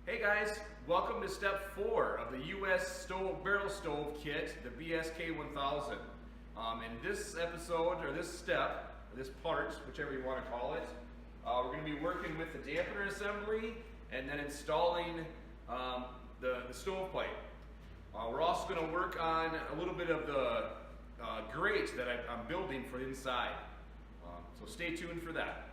Hey guys, welcome to step 4 of the US barrel stove kit, the BSK 1000. In this episode, or this step, or this part, whichever you want to call it, we're going to be working with the dampener assembly and then installing the stovepipe. We're also going to work on a little bit of the grate that I'm building for the inside. So stay tuned for that.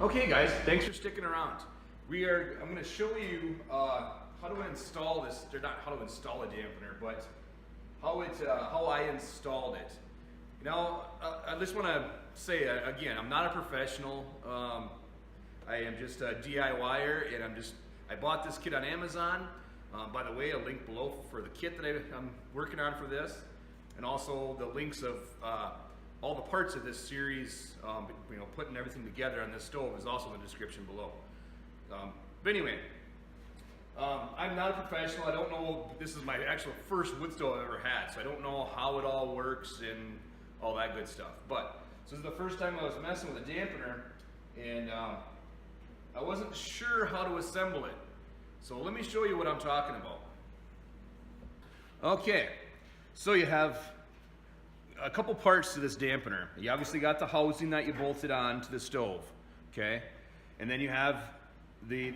Okay guys, thanks for sticking around. I'm going to show you how to install this, or not how to install a dampener, but how I installed it. You know, I just want to say again, I'm not a professional. I am just a DIYer, and I bought this kit on Amazon. By the way, a link below for the kit that I'm working on for this, and also the links of all the parts of this series, putting everything together on this stove is also in the description below. But anyway, I'm not a professional. I don't know, this is my actual first wood stove I've ever had, so I don't know how it all works and all that good stuff. But this is the first time I was messing with a dampener, and I wasn't sure how to assemble it. So let me show you what I'm talking about. Okay, so you have a couple parts to this dampener. You obviously got the housing that you bolted on to the stove, okay? And then you have the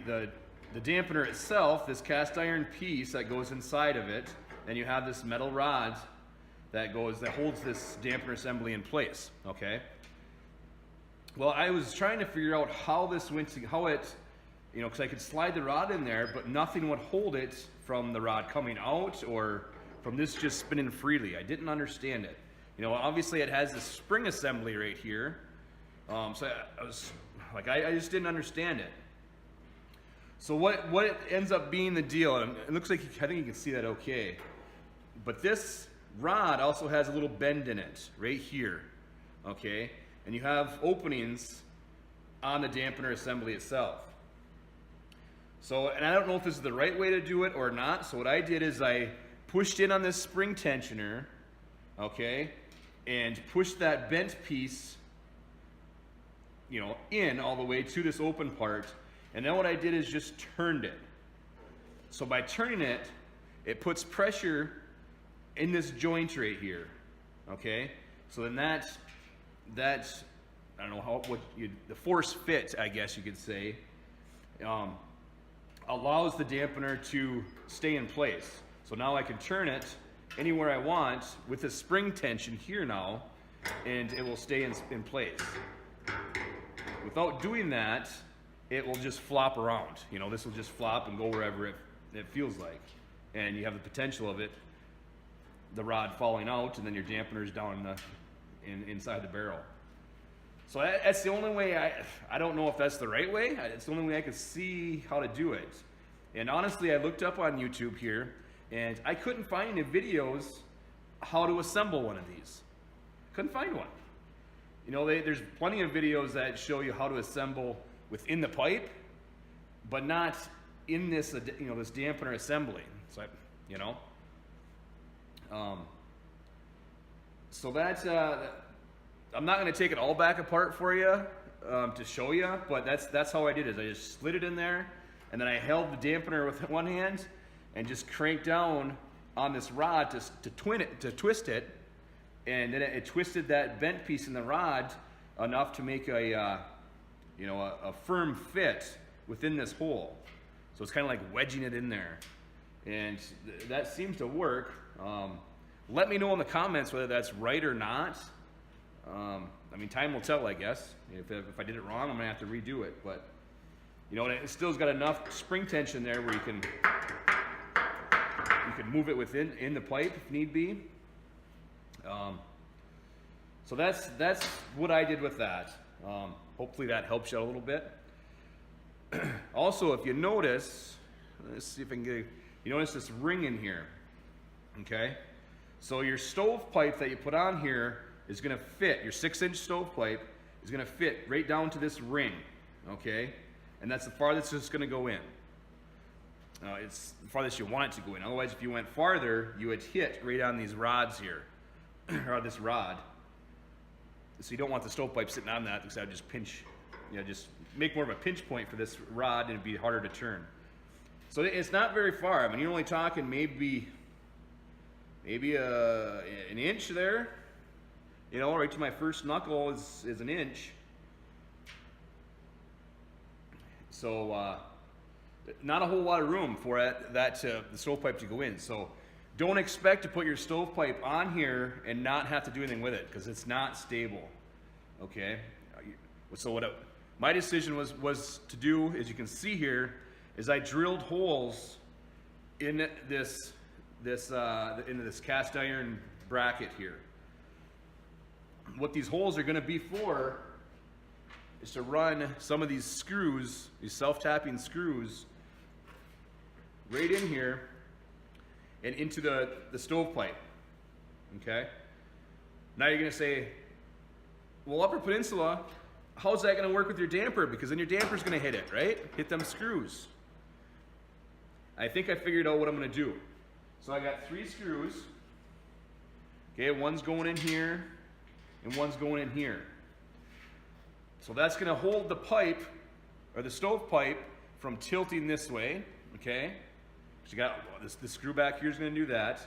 dampener itself, this cast iron piece that goes inside of it, and you have this metal rod that holds this dampener assembly in place, okay? Well, I was trying to figure out how this went to, because I could slide the rod in there, but nothing would hold it from the rod coming out or from this just spinning freely. I didn't understand it. Obviously it has this spring assembly right here. So I was like, I just didn't understand it. So what ends up being the deal, and it looks like, I think you can see that okay, but this rod also has a little bend in it right here, okay? And you have openings on the dampener assembly itself. So, and I don't know if this is the right way to do it or not, so what I did is I pushed in on this spring tensioner, okay, and pushed that bent piece, in all the way to this open part. And then what I did is just turned it. So by turning it, it puts pressure in this joint right here, okay? So then that's I don't know the force fit, I guess you could say, allows the dampener to stay in place. So now I can turn it anywhere I want with the spring tension here now, and it will stay in place. Without doing that, it will just flop around. This will just flop and go wherever it feels like. And you have the potential of the rod falling out, and then your dampener's down inside the barrel. So that's the only way, I don't know if that's the right way. It's the only way I could see how to do it. And honestly, I looked up on YouTube here, and I couldn't find any videos how to assemble one of these. Couldn't find one. There's plenty of videos that show you how to assemble within the pipe, but not in this, this dampener assembly. So, so that's, I'm not going to take it all back apart for you to show you, but that's how I did it. I just slid it in there, and then I held the dampener with one hand and just cranked down on this rod to twist it, and then it twisted that bent piece in the rod enough to make a firm fit within this hole. So it's kind of like wedging it in there, and that seems to work. Let me know in the comments whether that's right or not. Time will tell, I guess. If I did it wrong, I'm gonna have to redo it. But it still's got enough spring tension there where you can move it in the pipe if need be. So that's what I did with that. Hopefully that helps you out a little bit. Also, if you notice, let's see if I can get, you notice this ring in here, okay? So your stovepipe that you put on here is gonna fit, your 6-inch stovepipe is gonna fit right down to this ring, okay? And that's the farthest it's gonna go in. it's the farthest you want it to go in. Otherwise, if you went farther, you would hit right on these rods here, or this rod. So you don't want the stovepipe sitting on that, because that would just pinch, just make more of a pinch point for this rod, and it'd be harder to turn. So it's not very far. I mean, you're only talking maybe an inch there. Right to my first knuckle is an inch. So not a whole lot of room for the stovepipe to go in. So don't expect to put your stovepipe on here and not have to do anything with it, because it's not stable. Okay. So my decision was to do, as you can see here, is I drilled holes in this into this cast iron bracket here. What these holes are going to be for is to run some of these screws, these self-tapping screws, right in here and into the stovepipe. Okay? Now you're going to say, well, Upper Peninsula, how's that going to work with your damper? Because then your damper's going to hit it, right? Hit them screws. I think I figured out what I'm going to do. So I got 3 screws. Okay, one's going in here and one's going in here. So that's going to hold the pipe, or the stovepipe, from tilting this way. Okay, so you got this screw back here is going to do that,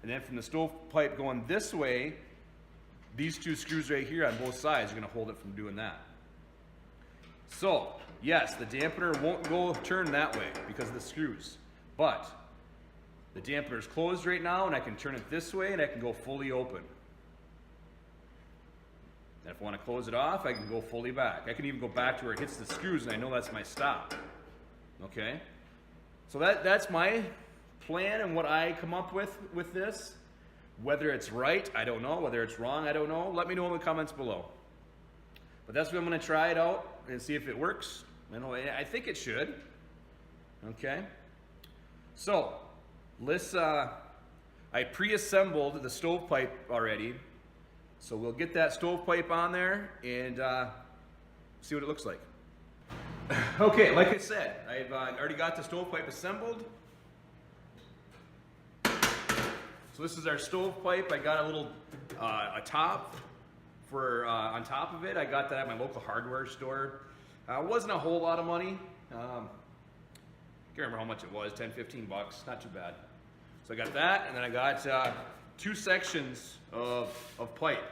and then from the stovepipe going this way, these 2 screws right here on both sides are going to hold it from doing that. So yes, the dampener won't go turn that way because of the screws, but the dampener is closed right now, and I can turn it this way, and I can go fully open. And if I want to close it off, I can go fully back. I can even go back to where it hits the screws, and I know that's my stop. Okay? So that's my plan and what I come up with this. Whether it's right, I don't know. Whether it's wrong, I don't know. Let me know in the comments below. But that's what I'm going to try it out and see if it works. I think it should. Okay? So, I pre-assembled the stovepipe already. So we'll get that stovepipe on there and see what it looks like. Okay, like I said, I've already got the stovepipe assembled. So this is our stovepipe. I got a little a top for on top of it. I got that at my local hardware store. It wasn't a whole lot of money. I can't remember how much it was, 10, 15 bucks, not too bad. So I got that, and then I got 2 sections of pipe,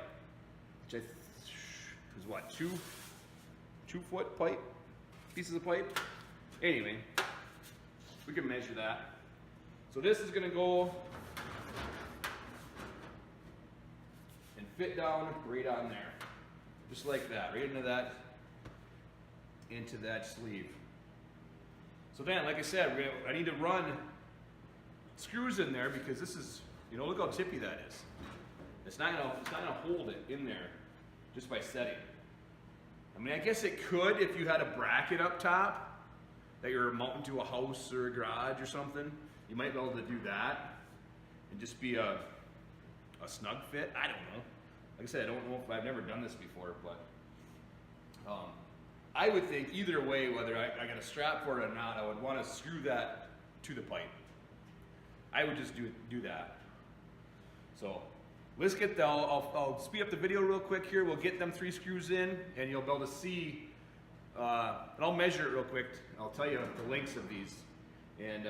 which is what, 2-foot pipe, pieces of pipe. Anyway, we can measure that. So this is going to go and fit down right on there, just like that, right into that sleeve. So then, like I said, I need to run screws in there, because this is, look how tippy that is. It's not gonna hold it in there just by setting. I mean, I guess it could if you had a bracket up top that you're mounting to a house or a garage or something. You might be able to do that and just be a snug fit. I don't know. Like I said, I don't know if I've never done this before, but I would think either way, whether I got a strap for it or not, I would want to screw that to the pipe. I would just do that. So let's get I'll speed up the video real quick here. We'll get them 3 screws in, and you'll be able to see, and I'll measure it real quick. I'll tell you the lengths of these. And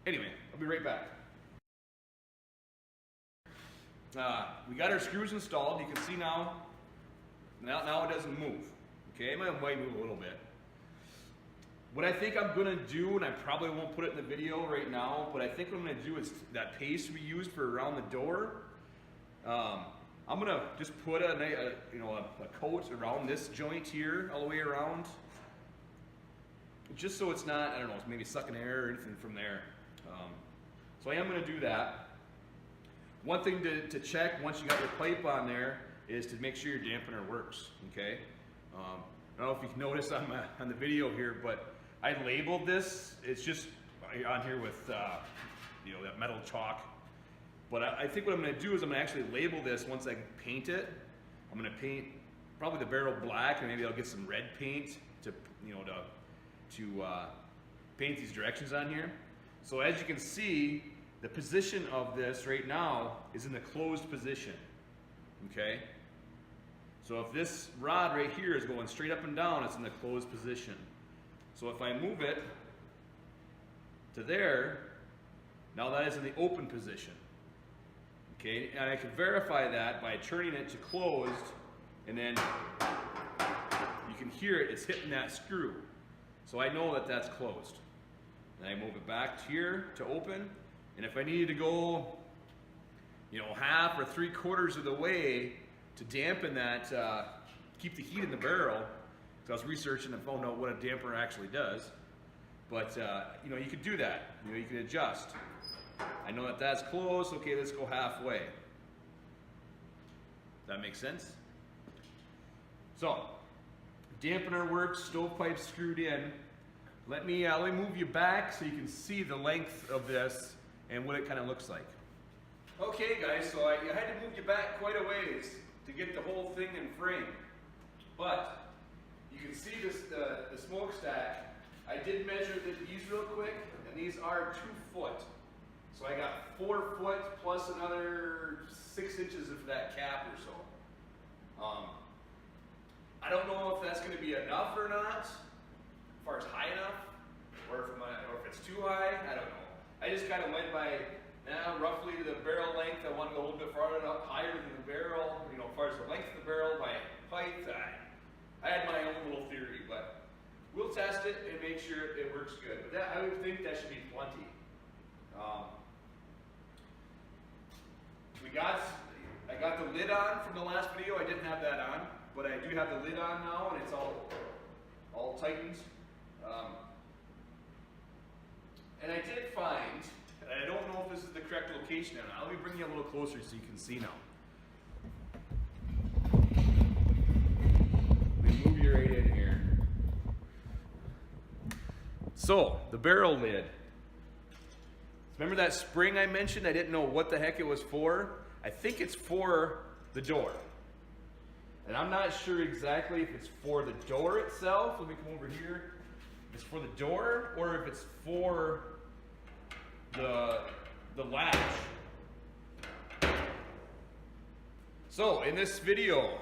anyway, I'll be right back. We got our screws installed. You can see now it doesn't move. Okay, it might move a little bit. What I think I'm going to do, and I probably won't put it in the video right now, but I think what I'm going to do is that paste we used for around the door, I'm going to just put a coat around this joint here, all the way around, just so it's not, I don't know, maybe sucking air or anything from there. So I am going to do that. One thing to check once you got your pipe on there is to make sure your dampener works, okay? I don't know if you can notice on the video here, but I labeled this. It's just on here with that metal chalk. But I think what I'm going to do is I'm going to actually label this once I paint it. I'm going to paint probably the barrel black, and maybe I'll get some red paint to paint these directions on here. So as you can see, the position of this right now is in the closed position, okay? So if this rod right here is going straight up and down, it's in the closed position. So if I move it to there, now that is in the open position, okay? And I can verify that by turning it to closed, and then you can hear it, it's hitting that screw. So I know that that's closed. Then I move it back here to open, and if I needed to go, you know, half or 3/4 of the way to dampen that, keep the heat in the barrel, because I was researching and found out what a dampener actually does. But, you know, you could do that. You know, you can adjust. I know that that's closed, okay, let's go halfway. Does that make sense? So, dampener works, stovepipe screwed in. Let me move you back so you can see the length of this and what it kind of looks like. Okay guys, so I had to move you back quite a ways to get the whole thing in frame. But you can see this, the smokestack. I did measure these real quick, and these are 2 foot. So I got 4 foot plus another 6 inches of that cap or so. I don't know if that's going to be enough or not, as far as high enough, or if it's too high. I don't know. I just kind of went by roughly the barrel length. I wanted to go a little bit farther up, higher than the barrel. You know, as far as the length of the barrel by height. I had my own little theory, but we'll test it and make sure it works good. But I would think that should be plenty. I got the lid on from the last video. I didn't have that on, but I do have the lid on now, and it's all tightened. And I did find, and I don't know if this is the correct location, and let me bring you a little closer so you can see now. Let me move you right in here. So, the barrel lid. Remember that spring I mentioned? I didn't know what the heck it was for. I think it's for the door. And I'm not sure exactly if it's for the door itself. Let me come over here. If it's for the door or if it's for the latch. So in this video,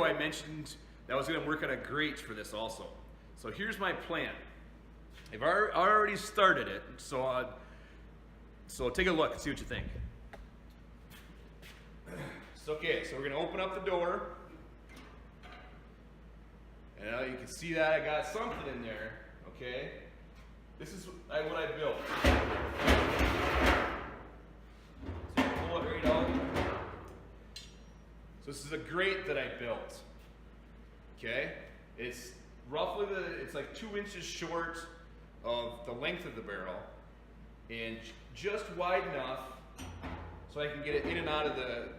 I mentioned that I was going to work on a grate for this also. So here's my plan. I've already started it, so take a look and see what you think. So, okay, so we're going to open up the door. And you can see that I got something in there, okay? This is what I built. So you pull it right out. So this is a grate that I built, okay? It's roughly it's like 2 inches short of the length of the barrel and just wide enough so I can get it in and out of the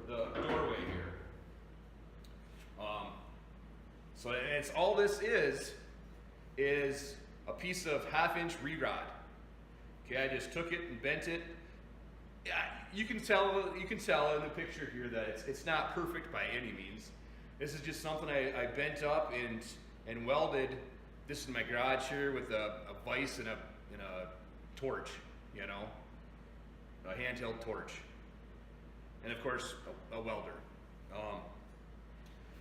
doorway here. So it's all this is a piece of 1/2 inch re-rod. Okay, I just took it and bent it. Yeah, you can tell in the picture here that it's not perfect by any means. This is just something I bent up and welded. This is my garage here with a vise and a torch, you know, a handheld torch, and of course a welder.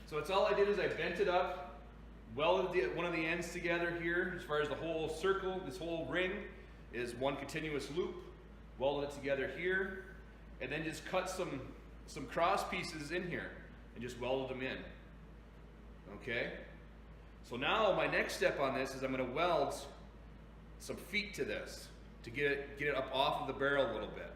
So it's all I did is I bent it up, welded one of the ends together here. As far as the whole circle, this whole ring is one continuous loop. Welded it together here, and then just cut some cross pieces in here and just welded them in. Okay. So now my next step on this is I'm going to weld some feet to this to get it up off of the barrel a little bit.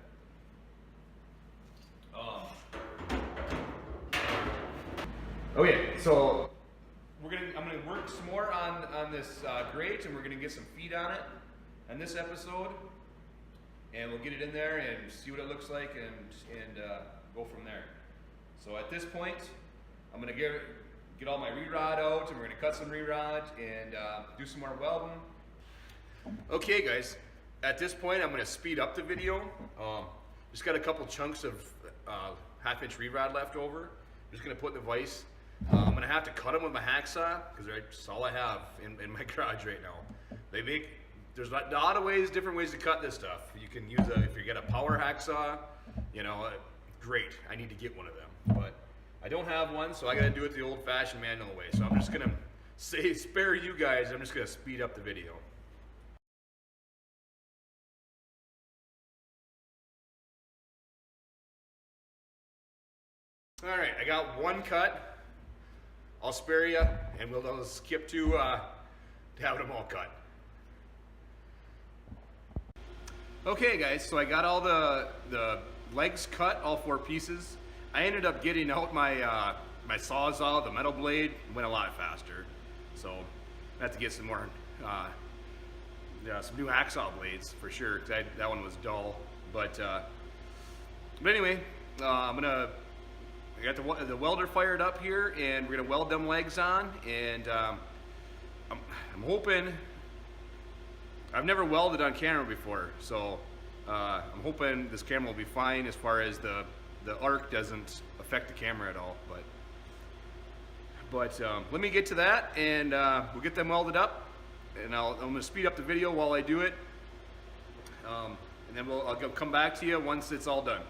Okay, so I'm going to work some more on this grate, and we're going to get some feet on it in this episode, and we'll get it in there and see what it looks like and go from there. So at this point, I'm going to get all my re-rod out, and we're going to cut some re-rod and do some more welding. Okay guys, at this point I'm going to speed up the video. Just got a couple chunks of 1/2 inch re-rod left over. I'm just going to put the vise I'm gonna have to cut them with my hacksaw because that's all I have in my garage right now. There's a lot of ways, different ways to cut this stuff. You can use if you get a power hacksaw, you know, great. I need to get one of them, but I don't have one, so I gotta do it the old-fashioned manual way. So I'm just gonna spare you guys. I'm just gonna speed up the video. All right, I got one cut. I'll spare you, and we'll skip to having them all cut. Okay, guys, so I got all the legs cut, all 4 pieces. I ended up getting out my my Sawzall, the metal blade, went a lot faster. So I have to get some more, some new hacksaw blades for sure, because that one was dull. But anyway, I got the welder fired up here, and we're gonna weld them legs on. And I'm hoping. I've never welded on camera before, so I'm hoping this camera will be fine as far as the arc doesn't affect the camera at all. But let me get to that, and we'll get them welded up, and I'm gonna speed up the video while I do it, and then I'll come back to you once it's all done.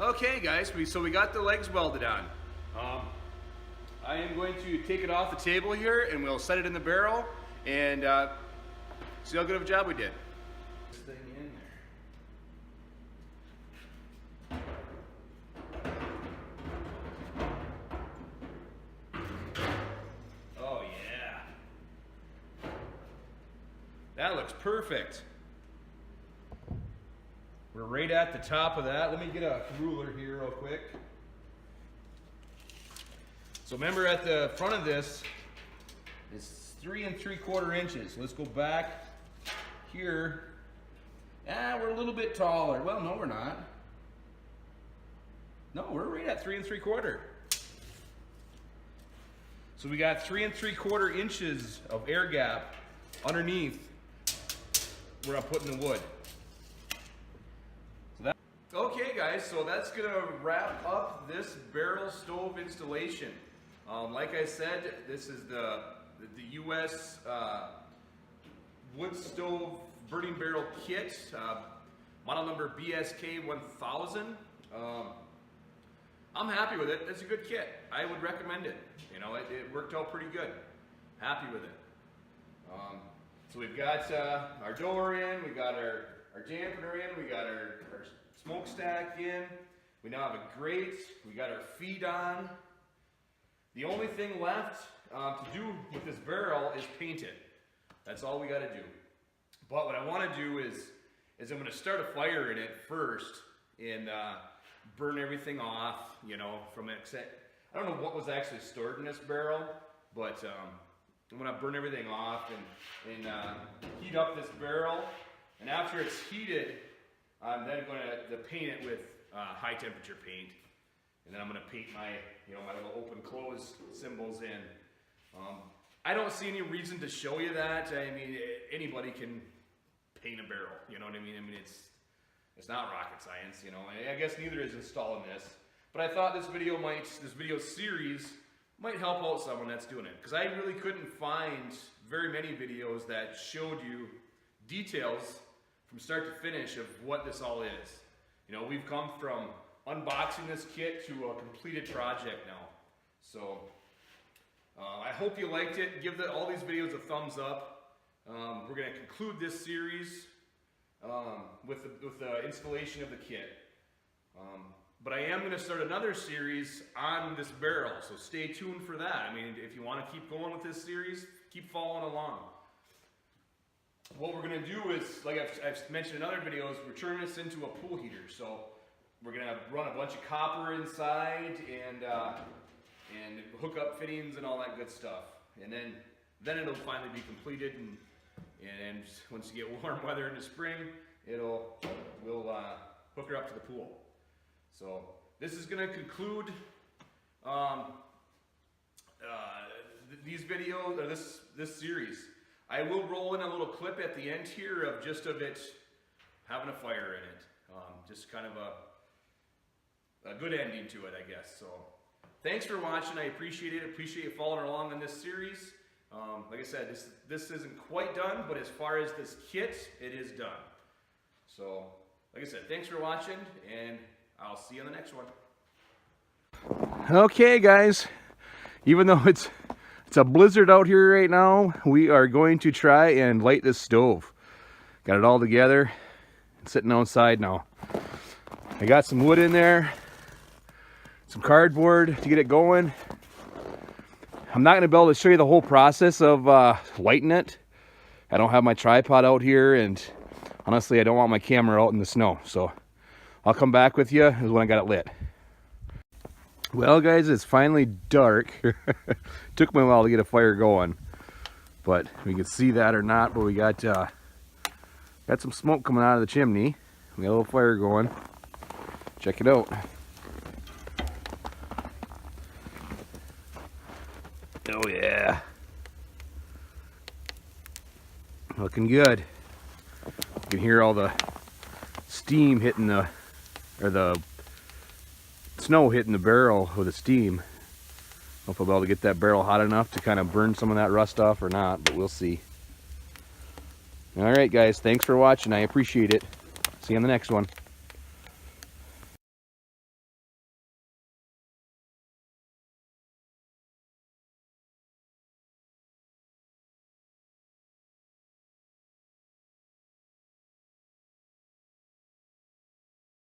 Okay, guys, so we got the legs welded on. I am going to take it off the table here, and we'll set it in the barrel and see how good of a job we did. This thing in there. Oh yeah, that looks perfect. We're right at the top of that. Let me get a ruler here real quick. So remember, at the front of this, it's 3 3/4 inches. Let's go back here. We're a little bit taller. Well, no, we're not. No, we're right at 3 3/4. So we got 3 3/4 inches of air gap underneath where I'm putting the wood. Okay, guys, so that's gonna wrap up this barrel stove installation. Like I said, this is the US wood stove burning barrel kit, model number BSK 1000. I'm happy with it. It's a good kit. I would recommend it. You know, it worked out pretty good. Happy with it. So we've got our door in, we got our dampener in, we got our smokestack in. We now have a grate. We got our feet on. The only thing left to do with this barrel is paint it. That's all we got to do. But what I want to do is I'm going to start a fire in it first and burn everything off. You know, from it. I don't know what was actually stored in this barrel, but I'm going to burn everything off and heat up this barrel. And after it's heated, I'm then going to paint it with high temperature paint, and then I'm going to paint my little open close symbols in. I don't see any reason to show you that. I mean, anybody can paint a barrel. You know what I mean? I mean, it's not rocket science. You know, I guess neither is installing this. But I thought this video series might help out someone that's doing it, because I really couldn't find very many videos that showed you details from start to finish of what this all is. You know, we've come from unboxing this kit to a completed project now. So I hope you liked it. Give all these videos a thumbs up. We're going to conclude this series with the installation of the kit. But I am going to start another series on this barrel, so stay tuned for that. I mean, if you want to keep going with this series, keep following along. What we're going to do is, like I've mentioned in other videos, we're turning this into a pool heater. So we're going to run a bunch of copper inside and hook up fittings and all that good stuff. and then it'll finally be completed, and once you get warm weather in the spring, we'll hook her up to the pool. So this is going to conclude these videos, or this series. I will roll in a little clip at the end here of it having a fire in it. Just kind of a good ending to it, I guess. So thanks for watching. I appreciate it. Appreciate you following along on this series. Like I said, this isn't quite done, but as far as this kit, it is done. So, like I said, thanks for watching, and I'll see you on the next one. Okay, guys. Even though it's a blizzard out here right now, we are going to try and light this stove. Got it all together. It's sitting outside now. I got some wood in there, some cardboard to get it going. I'm not going to be able to show you the whole process of lighting it. I don't have my tripod out here, and honestly, I don't want my camera out in the snow. So I'll come back with you when I got it lit. Well, guys, it's finally dark. Took me a while to get a fire going, but we can see that or not. But we got some smoke coming out of the chimney. We got a little fire going. Check it out. Oh yeah, looking good. You can hear all the steam hitting the snow hitting the barrel with the steam. Hope I'll be able to get that barrel hot enough to kind of burn some of that rust off or not, but we'll see. All right, guys, thanks for watching. I appreciate it. See you on the next one.